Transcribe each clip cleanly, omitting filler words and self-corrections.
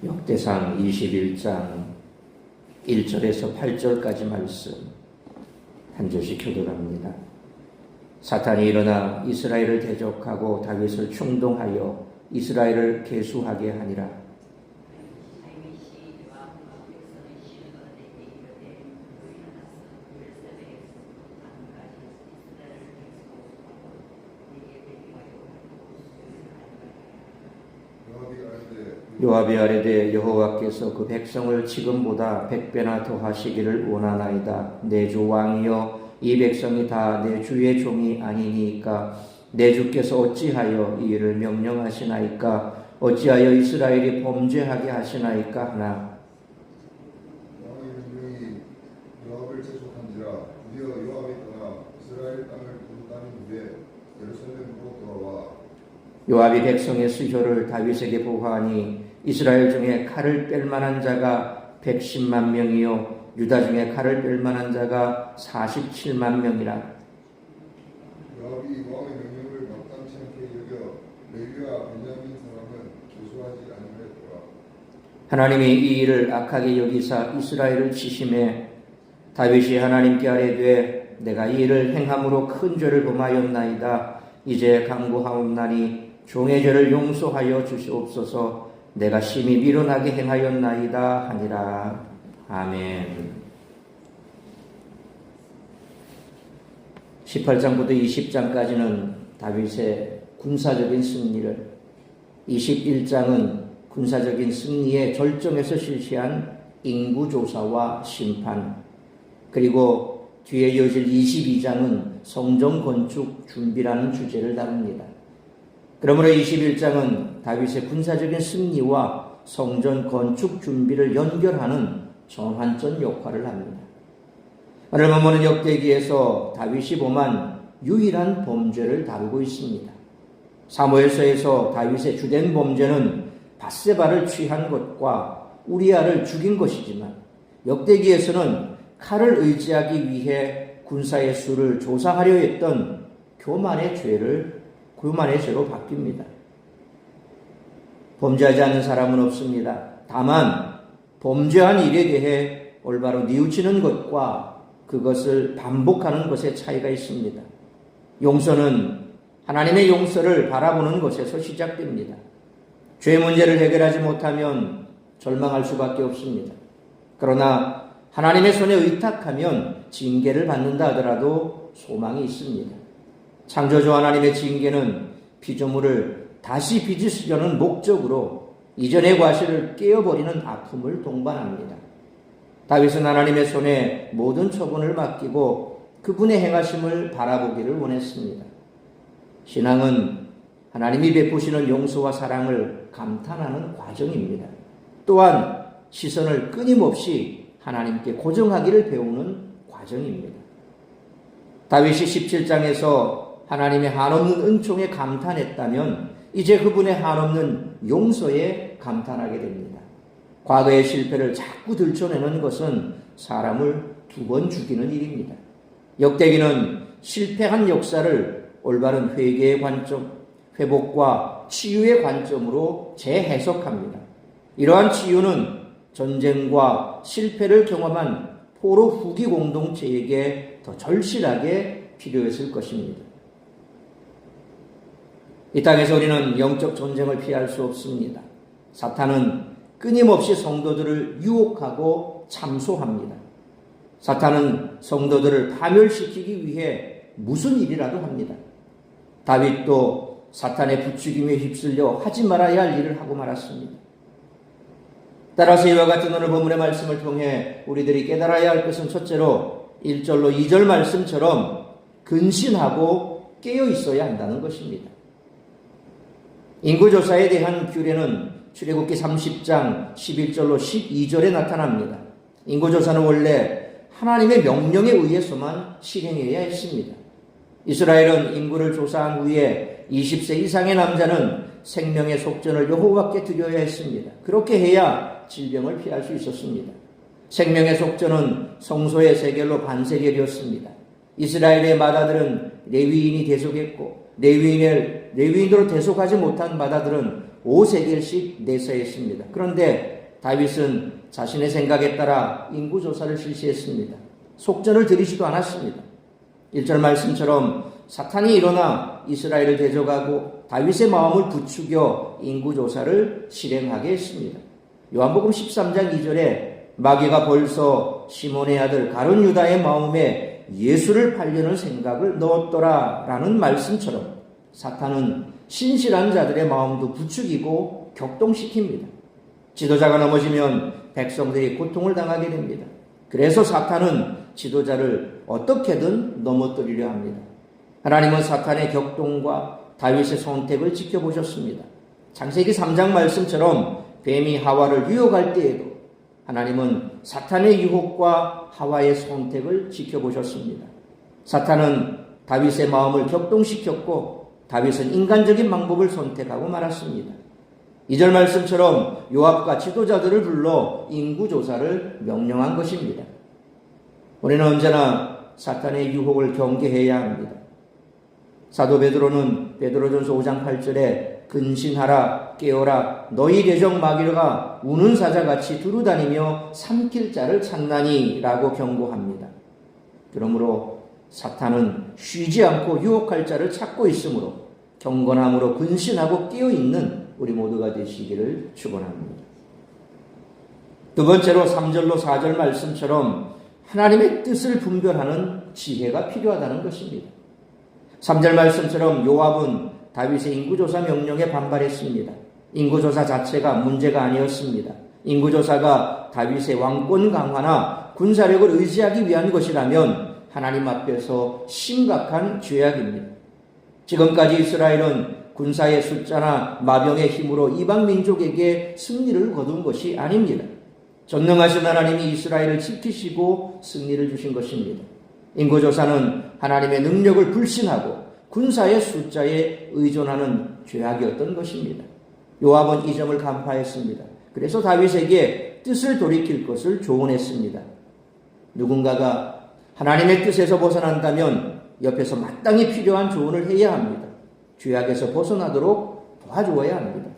역대상 21장 1절에서 8절까지 말씀 한 절씩 교독합니다. 사탄이 일어나 이스라엘을 대적하고 다윗을 충동하여 이스라엘을 계수하게 하니라. 요압이 아뢰되 여호와께서 그 백성을 지금보다 100배나 더하시기를 원하나이다. 내 주 왕이여, 이 백성이 다 내 주의 종이 아니니까 내 주께서 어찌하여 이 일을 명령하시나이까? 어찌하여 이스라엘이 범죄하게 하시나이까 하나. 왕의 명령이 요압을 재촉한지라. 드디어 요압이 떠나 이스라엘 땅을 두루 다닌 후에 예루살렘으로 돌아와 요압이 백성의 수효를 다윗에게 보고하니 이스라엘 중에 칼을 뺄 만한 자가 110만 명이요 유다 중에 칼을 뺄 만한 자가 47만 명이라. 요압이 왕의 명령을 마땅치 않게 여겨 레위와 베냐민 사람은 계수하지 아니하였더라. 하나님이 이 일을 악하게 여기사 이스라엘을 치심해 다윗이 하나님께 아뢰되 내가 이 일을 행함으로 큰 죄를 범하였나이다. 이제 간구하옵나니 종의 죄를 용서하여 주시옵소서. 내가 심히 미련하게 행하였나이다 하니라. 아멘. 18장부터 20장까지는 다윗의 군사적인 승리를, 21장은 군사적인 승리의 절정에서 실시한 인구조사와 심판, 그리고 뒤에 이어질 22장은 성전 건축 준비라는 주제를 다룹니다. 그러므로 21장은 다윗의 군사적인 승리와 성전 건축 준비를 연결하는 전환점 역할을 합니다. 오늘 본문은 역대기에서 다윗이 범한 유일한 범죄를 다루고 있습니다. 사무엘서에서 다윗의 주된 범죄는 밧세바를 취한 것과 우리아를 죽인 것이지만 역대기에서는 칼을 의지하기 위해 군사의 수를 조사하려 했던 교만의 죄로 바뀝니다. 범죄하지 않는 사람은 없습니다. 다만 범죄한 일에 대해 올바로 뉘우치는 것과 그것을 반복하는 것의 차이가 있습니다. 용서는 하나님의 용서를 바라보는 것에서 시작됩니다. 죄 문제를 해결하지 못하면 절망할 수밖에 없습니다. 그러나 하나님의 손에 의탁하면 징계를 받는다 하더라도 소망이 있습니다. 창조주 하나님의 징계는 피조물을 다시 빚으시려는 목적으로 이전의 과실을 깨어버리는 아픔을 동반합니다. 다윗은 하나님의 손에 모든 처분을 맡기고 그분의 행하심을 바라보기를 원했습니다. 신앙은 하나님이 베푸시는 용서와 사랑을 감탄하는 과정입니다. 또한 시선을 끊임없이 하나님께 고정하기를 배우는 과정입니다. 다윗이 17장에서 하나님의 한없는 은총에 감탄했다면 이제 그분의 한없는 용서에 감탄하게 됩니다. 과거의 실패를 자꾸 들춰내는 것은 사람을 2번 죽이는 일입니다. 역대기는 실패한 역사를 올바른 회개의 관점, 회복과 치유의 관점으로 재해석합니다. 이러한 치유는 전쟁과 실패를 경험한 포로 후기 공동체에게 더 절실하게 필요했을 것입니다. 이 땅에서 우리는 영적 전쟁을 피할 수 없습니다. 사탄은 끊임없이 성도들을 유혹하고 참소합니다. 사탄은 성도들을 파멸시키기 위해 무슨 일이라도 합니다. 다윗도 사탄의 부추김에 휩쓸려 하지 말아야 할 일을 하고 말았습니다. 따라서 이와 같은 오늘 본문의 말씀을 통해 우리들이 깨달아야 할 것은 첫째로 1절로 2절 말씀처럼 근신하고 깨어 있어야 한다는 것입니다. 인구조사에 대한 규례는 출애굽기 30장 11절로 12절에 나타납니다. 인구조사는 원래 하나님의 명령에 의해서만 실행해야 했습니다. 이스라엘은 인구를 조사한 후에 20세 이상의 남자는 생명의 속전을 여호와께 드려야 했습니다. 그렇게 해야 질병을 피할 수 있었습니다. 생명의 속전은 성소의 세겔로 반세겔이었습니다. 이스라엘의 마다들은 레위인이 대속했고 레위인으로 대속하지 못한 마다들은 5세겔씩 내서했습니다. 그런데 다윗은 자신의 생각에 따라 인구조사를 실시했습니다. 속전을 들이지도 않았습니다. 1절 말씀처럼 사탄이 일어나 이스라엘을 대적하고 다윗의 마음을 부추겨 인구조사를 실행하게 했습니다. 요한복음 13장 2절에 마귀가 벌써 시몬의 아들 가룟 유다의 마음에 예수를 팔려는 생각을 넣었더라 라는 말씀처럼 사탄은 신실한 자들의 마음도 부추기고 격동시킵니다. 지도자가 넘어지면 백성들이 고통을 당하게 됩니다. 그래서 사탄은 지도자를 어떻게든 넘어뜨리려 합니다. 하나님은 사탄의 격동과 다윗의 선택을 지켜보셨습니다. 창세기 3장 말씀처럼 뱀이 하와를 유혹할 때에도 하나님은 사탄의 유혹과 하와의 선택을 지켜보셨습니다. 사탄은 다윗의 마음을 격동시켰고 다윗은 인간적인 방법을 선택하고 말았습니다. 2절 말씀처럼 요압과 지도자들을 불러 인구조사를 명령한 것입니다. 우리는 언제나 사탄의 유혹을 경계해야 합니다. 사도 베드로는 베드로전서 5장 8절에 근신하라 깨어라 너희 대적 마귀가 우는 사자같이 두루다니며 삼킬 자를 찾나니 라고 경고합니다. 그러므로 사탄은 쉬지 않고 유혹할 자를 찾고 있으므로 경건함으로 근신하고 깨어있는 우리 모두가 되시기를 축원합니다. 두 번째로 3절로 4절 말씀처럼 하나님의 뜻을 분별하는 지혜가 필요하다는 것입니다. 3절 말씀처럼 요압은 다윗의 인구조사 명령에 반발했습니다. 인구조사 자체가 문제가 아니었습니다. 인구조사가 다윗의 왕권 강화나 군사력을 의지하기 위한 것이라면 하나님 앞에서 심각한 죄악입니다. 지금까지 이스라엘은 군사의 숫자나 마병의 힘으로 이방 민족에게 승리를 거둔 것이 아닙니다. 전능하신 하나님이 이스라엘을 지키시고 승리를 주신 것입니다. 인구조사는 하나님의 능력을 불신하고 군사의 숫자에 의존하는 죄악이었던 것입니다. 요압은 이 점을 간파했습니다. 그래서 다윗에게 뜻을 돌이킬 것을 조언했습니다. 누군가가 하나님의 뜻에서 벗어난다면 옆에서 마땅히 필요한 조언을 해야 합니다. 죄악에서 벗어나도록 도와주어야 합니다.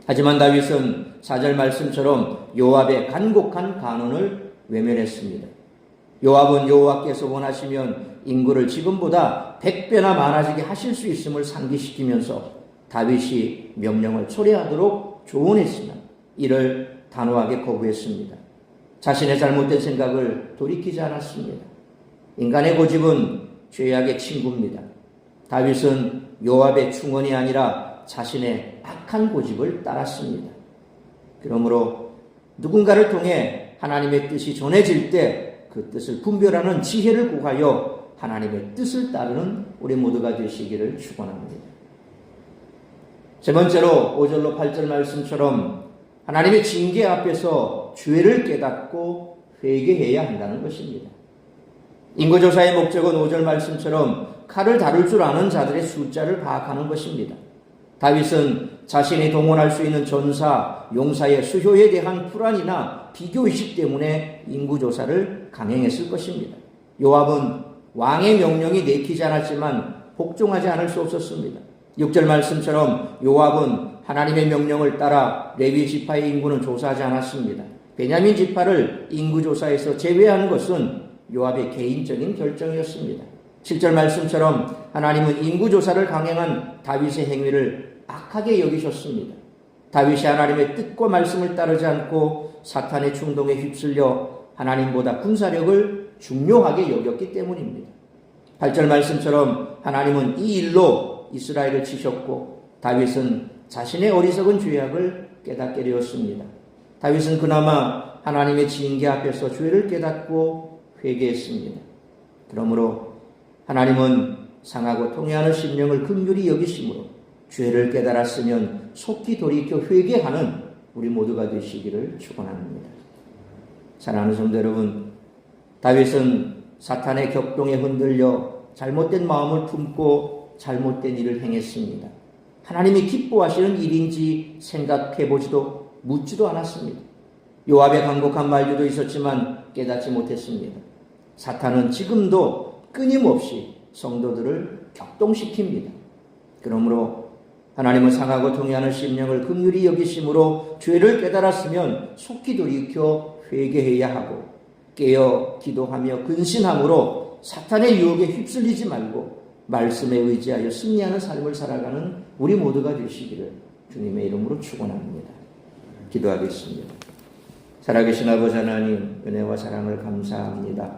하지만 다윗은 4절 말씀처럼 요압의 간곡한 간언을 외면했습니다. 요압은 여호와께서 원하시면 인구를 지금보다 100배나 많아지게 하실 수 있음을 상기시키면서 다윗이 명령을 초래하도록 조언했지만 이를 단호하게 거부했습니다. 자신의 잘못된 생각을 돌이키지 않았습니다. 인간의 고집은 죄악의 친구입니다. 다윗은 요압의 충언이 아니라 자신의 악한 고집을 따랐습니다. 그러므로 누군가를 통해 하나님의 뜻이 전해질 때 그 뜻을 분별하는 지혜를 구하여 하나님의 뜻을 따르는 우리 모두가 되시기를 축원합니다. 세 번째로 5절로 8절 말씀처럼 하나님의 징계 앞에서 죄를 깨닫고 회개해야 한다는 것입니다. 인구조사의 목적은 5절 말씀처럼 칼을 다룰 줄 아는 자들의 숫자를 파악하는 것입니다. 다윗은 자신이 동원할 수 있는 전사, 용사의 수효에 대한 불안이나 비교의식 때문에 인구조사를 강행했을 것입니다. 요압은 왕의 명령이 내키지 않았지만 복종하지 않을 수 없었습니다. 6절 말씀처럼 요압은 하나님의 명령을 따라 레위 지파의 인구는 조사하지 않았습니다. 베냐민 지파를 인구조사에서 제외하는 것은 요압의 개인적인 결정이었습니다. 7절 말씀처럼 하나님은 인구조사를 강행한 다윗의 행위를 악하게 여기셨습니다. 다윗이 하나님의 뜻과 말씀을 따르지 않고 사탄의 충동에 휩쓸려 하나님보다 군사력을 중요하게 여겼기 때문입니다. 8절 말씀처럼 하나님은 이 일로 이스라엘을 치셨고 다윗은 자신의 어리석은 죄악을 깨닫게 되었습니다. 다윗은 그나마 하나님의 징계 앞에서 죄를 깨닫고 회개했습니다. 그러므로 하나님은 상하고 통회하는 심령을 긍휼히 여기심으로 죄를 깨달았으면 속히 돌이켜 회개하는 우리 모두가 되시기를 축원합니다. 사랑하는 성도 여러분, 다윗은 사탄의 격동에 흔들려 잘못된 마음을 품고 잘못된 일을 행했습니다. 하나님이 기뻐하시는 일인지 생각해보지도 묻지도 않았습니다. 요압의 간곡한 말들도 있었지만 깨닫지 못했습니다. 사탄은 지금도 끊임없이 성도들을 격동시킵니다. 그러므로 하나님은 상하고 통해하는 심령을 긍휼히 여기심으로 죄를 깨달았으면 속히 돌이켜 회개해야 하고 깨어 기도하며 근신함으로 사탄의 유혹에 휩쓸리지 말고 말씀에 의지하여 승리하는 삶을 살아가는 우리 모두가 되시기를 주님의 이름으로 축원합니다. 기도하겠습니다. 살아계신 아버지 하나님, 은혜와 사랑을 감사합니다.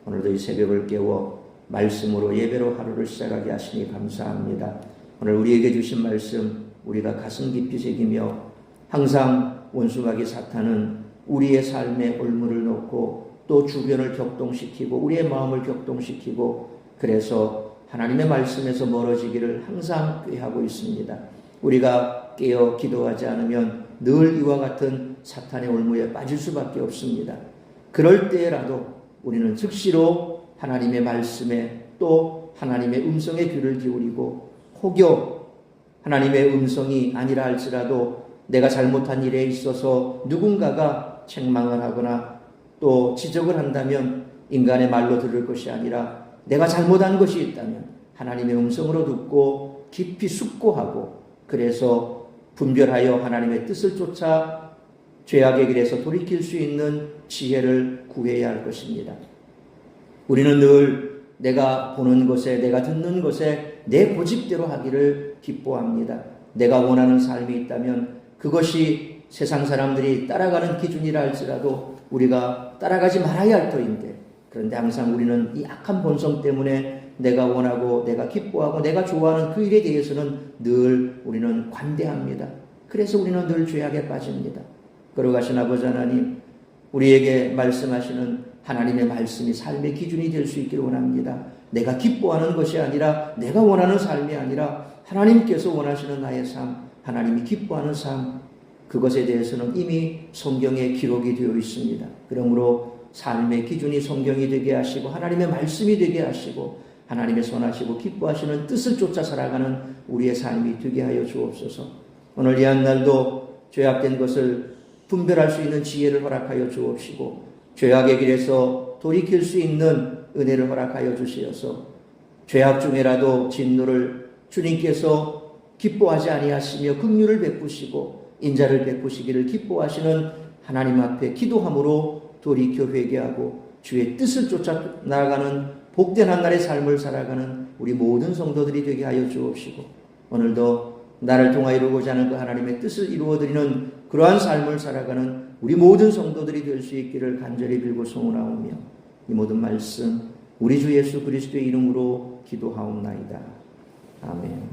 오늘도 이 새벽을 깨워 말씀으로 예배로 하루를 시작하게 하시니 감사합니다. 오늘 우리에게 주신 말씀 우리가 가슴 깊이 새기며 항상 원수마귀 사탄은 우리의 삶에 올무를 놓고 또 주변을 격동시키고 우리의 마음을 격동시키고 그래서 하나님의 말씀에서 멀어지기를 항상 꾀하고 있습니다. 우리가 깨어 기도하지 않으면 늘 이와 같은 사탄의 올무에 빠질 수밖에 없습니다. 그럴 때라도 우리는 즉시로 하나님의 말씀에 또 하나님의 음성에 귀를 기울이고 혹여 하나님의 음성이 아니라 할지라도 내가 잘못한 일에 있어서 누군가가 책망을 하거나 또 지적을 한다면 인간의 말로 들을 것이 아니라 내가 잘못한 것이 있다면 하나님의 음성으로 듣고 깊이 숙고하고 그래서 분별하여 하나님의 뜻을 쫓아 죄악의 길에서 돌이킬 수 있는 지혜를 구해야 할 것입니다. 우리는 늘 내가 보는 것에 내가 듣는 것에 내 고집대로 하기를 기뻐합니다. 내가 원하는 삶이 있다면 그것이 세상 사람들이 따라가는 기준이라 할지라도 우리가 따라가지 말아야 할 터인데 그런데 항상 우리는 이 악한 본성 때문에 내가 원하고 내가 기뻐하고 내가 좋아하는 그 일에 대해서는 늘 우리는 관대합니다. 그래서 우리는 늘 죄악에 빠집니다. 걸어가신 아버지 하나님, 우리에게 말씀하시는 하나님의 말씀이 삶의 기준이 될 수 있기를 원합니다. 내가 기뻐하는 것이 아니라 내가 원하는 삶이 아니라 하나님께서 원하시는 나의 삶, 하나님이 기뻐하는 삶, 그것에 대해서는 이미 성경에 기록이 되어 있습니다. 그러므로 삶의 기준이 성경이 되게 하시고 하나님의 말씀이 되게 하시고 하나님의 선하시고 기뻐하시는 뜻을 쫓아 살아가는 우리의 삶이 되게 하여 주옵소서. 오늘 이 한날도 죄악된 것을 분별할 수 있는 지혜를 허락하여 주옵시고 죄악의 길에서 돌이킬 수 있는 은혜를 허락하여 주시어서 죄악 중에라도 진노를 주님께서 기뻐하지 아니하시며 긍휼을 베푸시고 인자를 베푸시기를 기뻐하시는 하나님 앞에 기도함으로 돌이켜 회개하고 주의 뜻을 쫓아 나아가는 복된 한날의 삶을 살아가는 우리 모든 성도들이 되게 하여 주옵시고 오늘도 나를 통하여 이루고자 하는 그 하나님의 뜻을 이루어드리는 그러한 삶을 살아가는 우리 모든 성도들이 될 수 있기를 간절히 빌고 소원하오며 이 모든 말씀 우리 주 예수 그리스도의 이름으로 기도하옵나이다. 아멘.